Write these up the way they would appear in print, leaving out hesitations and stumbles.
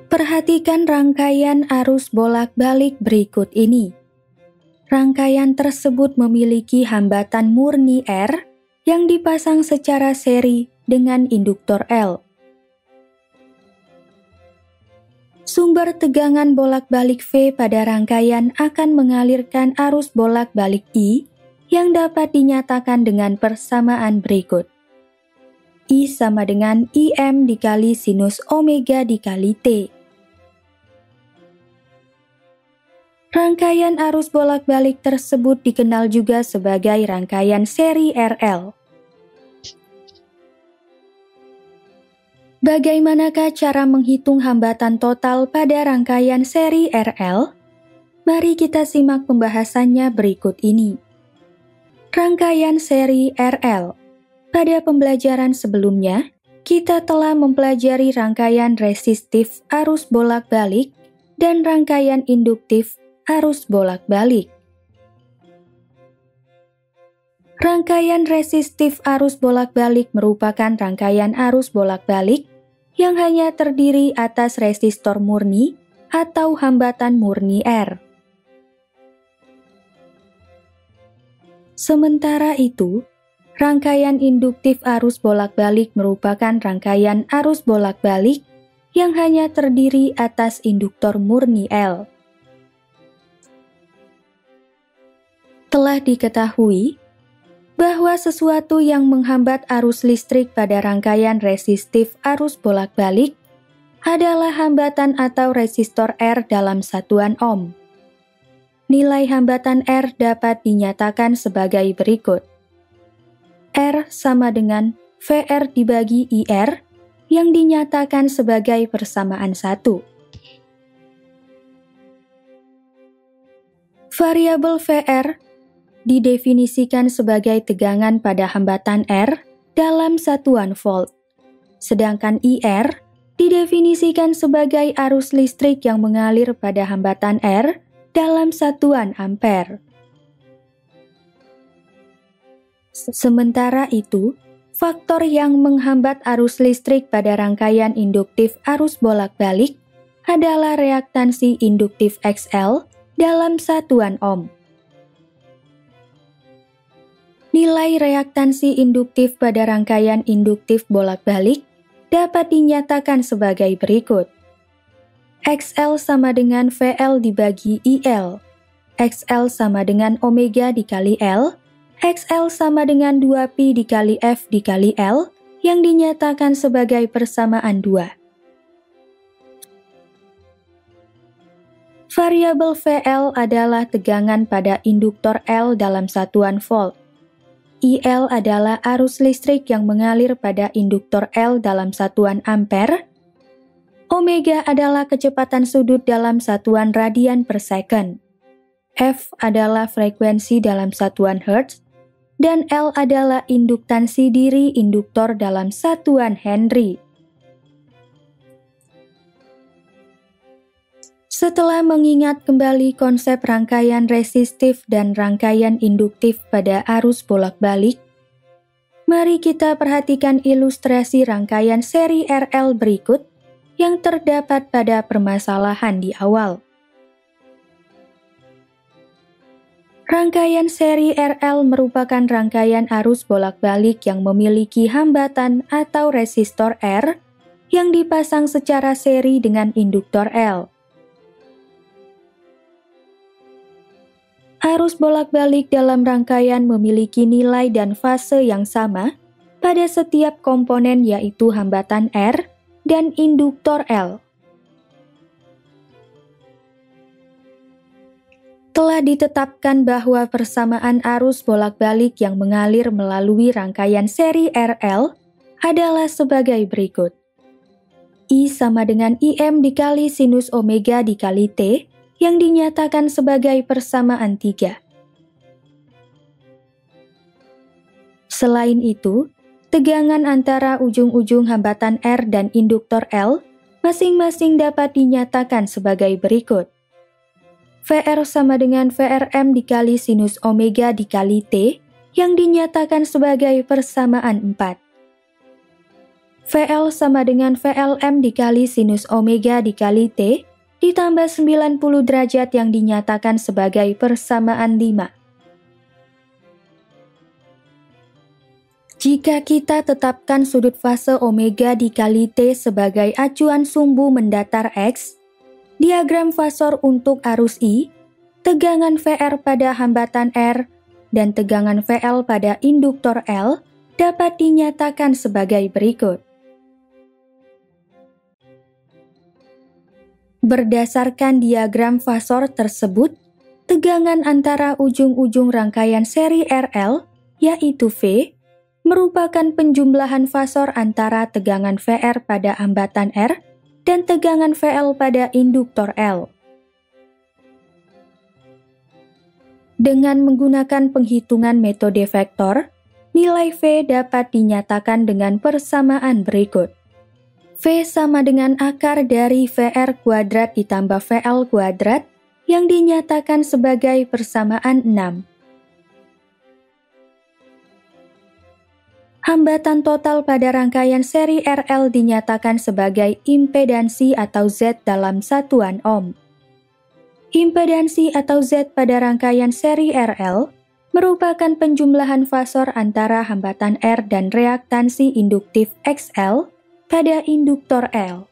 Perhatikan rangkaian arus bolak-balik berikut ini. Rangkaian tersebut memiliki hambatan murni R yang dipasang secara seri dengan induktor L. Sumber tegangan bolak-balik V pada rangkaian akan mengalirkan arus bolak-balik I yang dapat dinyatakan dengan persamaan berikut. I sama dengan IM dikali sinus omega dikali T. Rangkaian arus bolak-balik tersebut dikenal juga sebagai rangkaian seri RL. Bagaimanakah cara menghitung hambatan total pada rangkaian seri RL? Mari kita simak pembahasannya berikut ini. Rangkaian seri RL. Pada pembelajaran sebelumnya, kita telah mempelajari rangkaian resistif arus bolak-balik dan rangkaian induktif arus bolak-balik. Rangkaian resistif arus bolak-balik merupakan rangkaian arus bolak-balik yang hanya terdiri atas resistor murni atau hambatan murni R. Sementara itu, rangkaian induktif arus bolak-balik merupakan rangkaian arus bolak-balik yang hanya terdiri atas induktor murni L. Telah diketahui bahwa sesuatu yang menghambat arus listrik pada rangkaian resistif arus bolak-balik adalah hambatan atau resistor R dalam satuan ohm. Nilai hambatan R dapat dinyatakan sebagai berikut. R sama dengan VR dibagi IR yang dinyatakan sebagai persamaan 1. Variabel VR didefinisikan sebagai tegangan pada hambatan R dalam satuan volt, sedangkan IR didefinisikan sebagai arus listrik yang mengalir pada hambatan R dalam satuan ampere. Sementara itu, faktor yang menghambat arus listrik pada rangkaian induktif arus bolak-balik adalah reaktansi induktif XL dalam satuan ohm. Nilai reaktansi induktif pada rangkaian induktif bolak-balik dapat dinyatakan sebagai berikut. XL sama dengan VL dibagi IL. XL sama dengan omega dikali L. XL sama dengan 2pi dikali F dikali L yang dinyatakan sebagai persamaan 2. Variabel VL adalah tegangan pada induktor L dalam satuan volt. IL adalah arus listrik yang mengalir pada induktor L dalam satuan ampere. Omega adalah kecepatan sudut dalam satuan radian per second. F adalah frekuensi dalam satuan hertz. Dan L adalah induktansi diri induktor dalam satuan Henry. Setelah mengingat kembali konsep rangkaian resistif dan rangkaian induktif pada arus bolak-balik, mari kita perhatikan ilustrasi rangkaian seri RL berikut yang terdapat pada permasalahan di awal. Rangkaian seri RL merupakan rangkaian arus bolak-balik yang memiliki hambatan atau resistor R yang dipasang secara seri dengan induktor L. Arus bolak-balik dalam rangkaian memiliki nilai dan fase yang sama pada setiap komponen, yaitu hambatan R dan induktor L. Telah ditetapkan bahwa persamaan arus bolak-balik yang mengalir melalui rangkaian seri RL adalah sebagai berikut. I sama dengan IM dikali sinus omega dikali T yang dinyatakan sebagai persamaan 3. Selain itu, tegangan antara ujung-ujung hambatan R dan induktor L masing-masing dapat dinyatakan sebagai berikut. VR sama dengan VRM dikali sinus omega dikali T yang dinyatakan sebagai persamaan 4. VL sama dengan VLM dikali sinus omega dikali T ditambah 90 derajat yang dinyatakan sebagai persamaan 5. Jika kita tetapkan sudut fase omega dikali T sebagai acuan sumbu mendatar X, diagram fasor untuk arus I, tegangan VR pada hambatan R, dan tegangan VL pada induktor L dapat dinyatakan sebagai berikut. Berdasarkan diagram fasor tersebut, tegangan antara ujung-ujung rangkaian seri RL, yaitu V, merupakan penjumlahan fasor antara tegangan VR pada hambatan R dan tegangan VL pada induktor L. Dengan menggunakan penghitungan metode vektor, nilai V dapat dinyatakan dengan persamaan berikut. V sama dengan akar dari VR kuadrat ditambah VL kuadrat yang dinyatakan sebagai persamaan 6. Hambatan total pada rangkaian seri RL dinyatakan sebagai impedansi atau Z dalam satuan ohm. Impedansi atau Z pada rangkaian seri RL merupakan penjumlahan fasor antara hambatan R dan reaktansi induktif XL pada induktor L.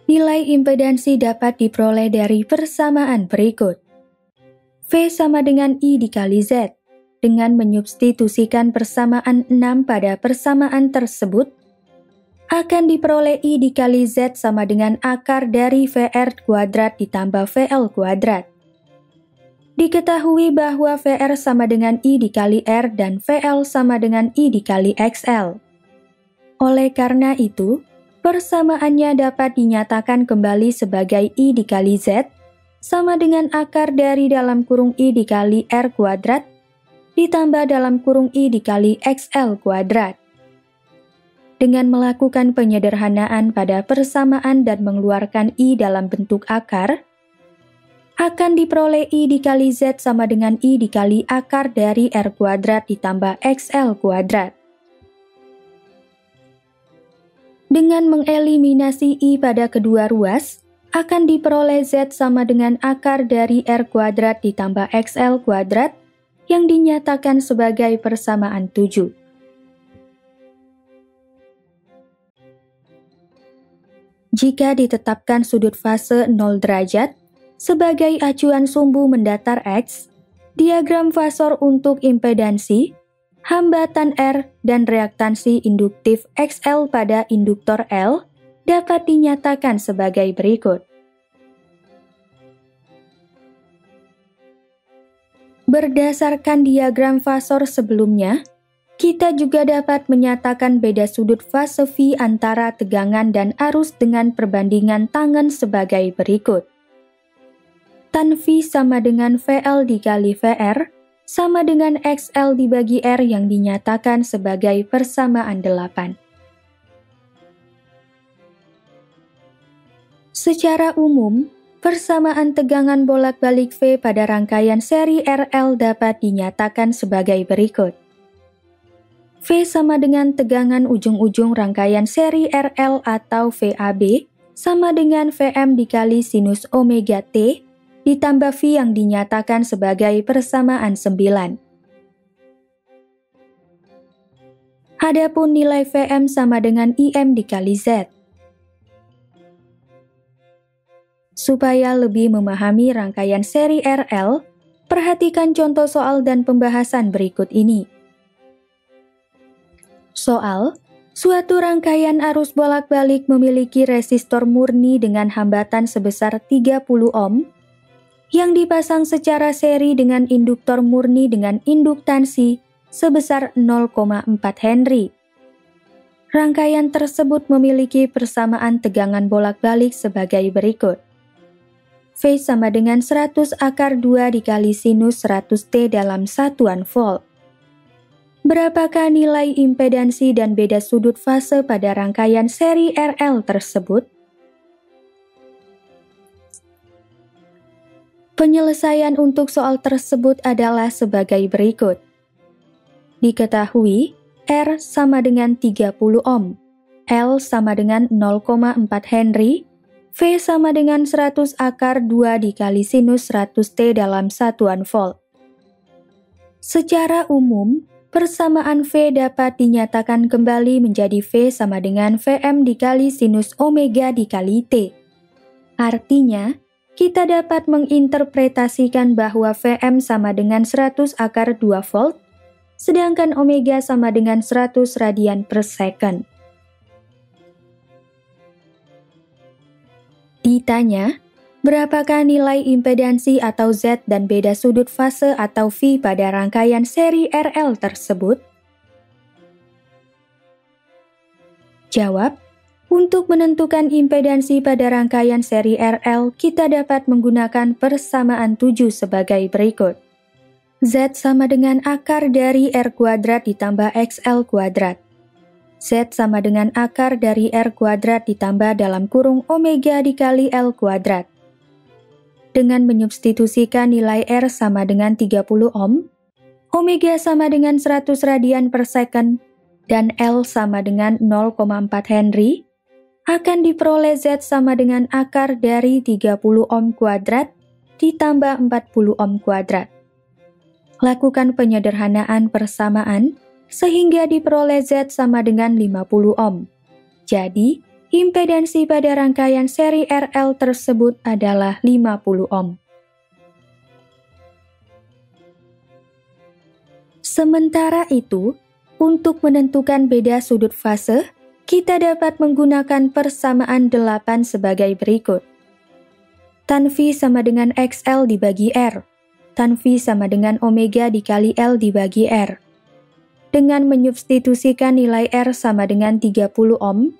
Nilai impedansi dapat diperoleh dari persamaan berikut. V sama dengan I dikali Z. Dengan menyubstitusikan persamaan 6 pada persamaan tersebut, akan diperoleh I dikali Z sama dengan akar dari VR kuadrat ditambah VL kuadrat. Diketahui bahwa VR sama dengan I dikali R dan VL sama dengan I dikali XL. Oleh karena itu, persamaannya dapat dinyatakan kembali sebagai I dikali Z sama dengan akar dari dalam kurung I dikali R kuadrat ditambah dalam kurung I dikali XL kuadrat. Dengan melakukan penyederhanaan pada persamaan dan mengeluarkan I dalam bentuk akar, akan diperoleh I dikali Z sama dengan I dikali akar dari R kuadrat ditambah XL kuadrat. Dengan mengeliminasi I pada kedua ruas, akan diperoleh Z sama dengan akar dari R kuadrat ditambah XL kuadrat yang dinyatakan sebagai persamaan 7. Jika ditetapkan sudut fase 0 derajat sebagai acuan sumbu mendatar X, diagram fasor untuk impedansi, hambatan R, dan reaktansi induktif XL pada induktor L dapat dinyatakan sebagai berikut. Berdasarkan diagram fasor sebelumnya, kita juga dapat menyatakan beda sudut fase V antara tegangan dan arus dengan perbandingan tangen sebagai berikut. Tan V sama dengan VL dikali VR sama dengan XL dibagi R yang dinyatakan sebagai persamaan 8. Secara umum, persamaan tegangan bolak-balik V pada rangkaian seri RL dapat dinyatakan sebagai berikut. V sama dengan tegangan ujung-ujung rangkaian seri RL atau VAB sama dengan Vm dikali sinus omega T ditambah V yang dinyatakan sebagai persamaan 9. Adapun nilai Vm sama dengan Im dikali Z. Supaya lebih memahami rangkaian seri RL, perhatikan contoh soal dan pembahasan berikut ini. Soal, suatu rangkaian arus bolak-balik memiliki resistor murni dengan hambatan sebesar 30 ohm yang dipasang secara seri dengan induktor murni dengan induktansi sebesar 0,4 Henry. Rangkaian tersebut memiliki persamaan tegangan bolak-balik sebagai berikut. V sama dengan 100 akar 2 dikali sinus 100 T dalam satuan volt. Berapakah nilai impedansi dan beda sudut fase pada rangkaian seri RL tersebut? Penyelesaian untuk soal tersebut adalah sebagai berikut. Diketahui R sama dengan 30 ohm, L sama dengan 0,4 Henry, V sama dengan 100 akar 2 dikali sinus 100T dalam satuan volt. Secara umum, persamaan V dapat dinyatakan kembali menjadi V sama dengan Vm dikali sinus omega dikali T. Artinya, kita dapat menginterpretasikan bahwa Vm sama dengan 100 akar 2 volt, sedangkan omega sama dengan 100 radian per second. Ditanya, berapakah nilai impedansi atau Z dan beda sudut fase atau V pada rangkaian seri RL tersebut? Jawab, untuk menentukan impedansi pada rangkaian seri RL, kita dapat menggunakan persamaan 7 sebagai berikut. Z sama dengan akar dari R kuadrat ditambah XL kuadrat. Z sama dengan akar dari R kuadrat ditambah dalam kurung omega dikali L kuadrat. Dengan menyubstitusikan nilai R sama dengan 30 ohm, omega sama dengan 100 radian per second, dan L sama dengan 0,4 Henry, akan diperoleh Z sama dengan akar dari 30 ohm kuadrat ditambah 40 ohm kuadrat. Lakukan penyederhanaan persamaan sehingga diperoleh Z sama dengan 50 ohm. Jadi, impedansi pada rangkaian seri RL tersebut adalah 50 ohm. Sementara itu, untuk menentukan beda sudut fase, kita dapat menggunakan persamaan 8 sebagai berikut. Tan V sama dengan XL dibagi R. Tan V sama dengan omega dikali L dibagi R. Dengan menyubstitusikan nilai R sama dengan 30 ohm,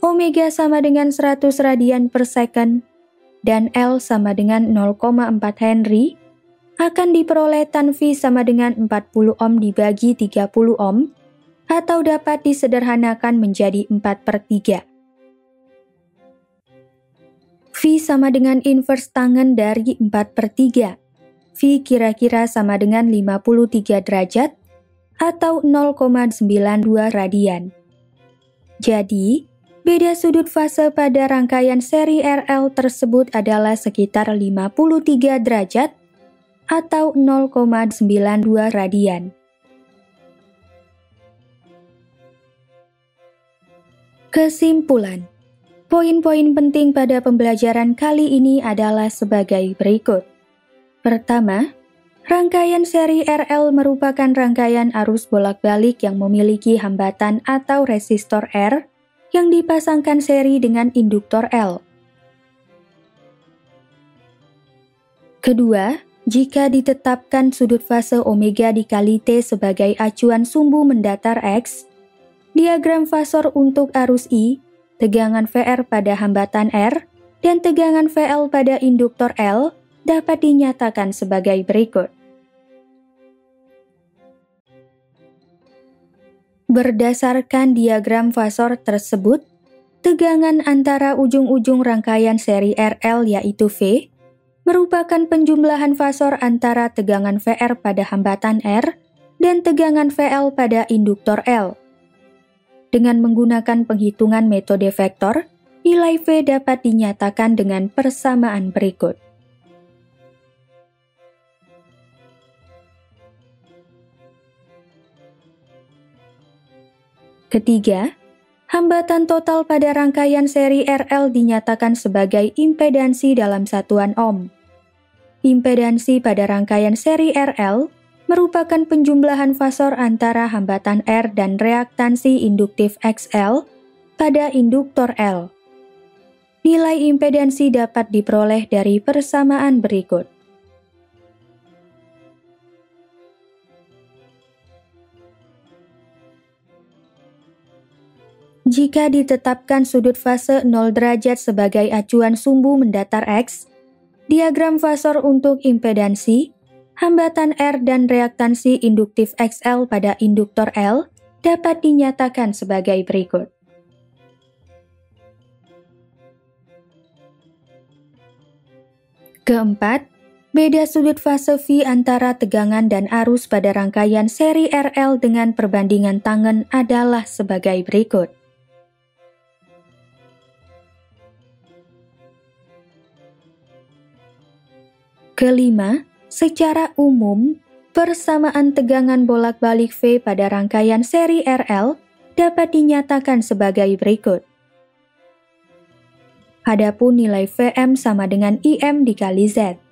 omega sama dengan 100 radian per second, dan L sama dengan 0,4 Henry, akan diperoleh tan V sama dengan 40 ohm dibagi 30 ohm, atau dapat disederhanakan menjadi 4/3. V sama dengan inverse tangen dari 4/3. V kira-kira sama dengan 53 derajat, atau 0,92 radian. Jadi, beda sudut fase pada rangkaian seri RL tersebut adalah sekitar 53 derajat atau 0,92 radian. Kesimpulan, poin-poin penting pada pembelajaran kali ini adalah sebagai berikut. Pertama, rangkaian seri RL merupakan rangkaian arus bolak-balik yang memiliki hambatan atau resistor R yang dipasangkan seri dengan induktor L. Kedua, jika ditetapkan sudut fase omega dikali T sebagai acuan sumbu mendatar X, diagram fasor untuk arus I, tegangan VR pada hambatan R, dan tegangan VL pada induktor L dapat dinyatakan sebagai berikut. Berdasarkan diagram fasor tersebut, tegangan antara ujung-ujung rangkaian seri RL yaitu V merupakan penjumlahan fasor antara tegangan VR pada hambatan R dan tegangan VL pada induktor L. Dengan menggunakan penghitungan metode vektor, nilai V dapat dinyatakan dengan persamaan berikut. Ketiga, hambatan total pada rangkaian seri RL dinyatakan sebagai impedansi dalam satuan ohm. Impedansi pada rangkaian seri RL merupakan penjumlahan fasor antara hambatan R dan reaktansi induktif XL pada induktor L. Nilai impedansi dapat diperoleh dari persamaan berikut. Jika ditetapkan sudut fase 0 derajat sebagai acuan sumbu mendatar X, diagram fasor untuk impedansi, hambatan R dan reaktansi induktif XL pada induktor L dapat dinyatakan sebagai berikut. Keempat, Beda sudut fase V antara tegangan dan arus pada rangkaian seri RL dengan perbandingan tangen adalah sebagai berikut. Kelima, secara umum, persamaan tegangan bolak-balik V pada rangkaian seri RL dapat dinyatakan sebagai berikut. Adapun nilai Vm sama dengan Im dikali Z.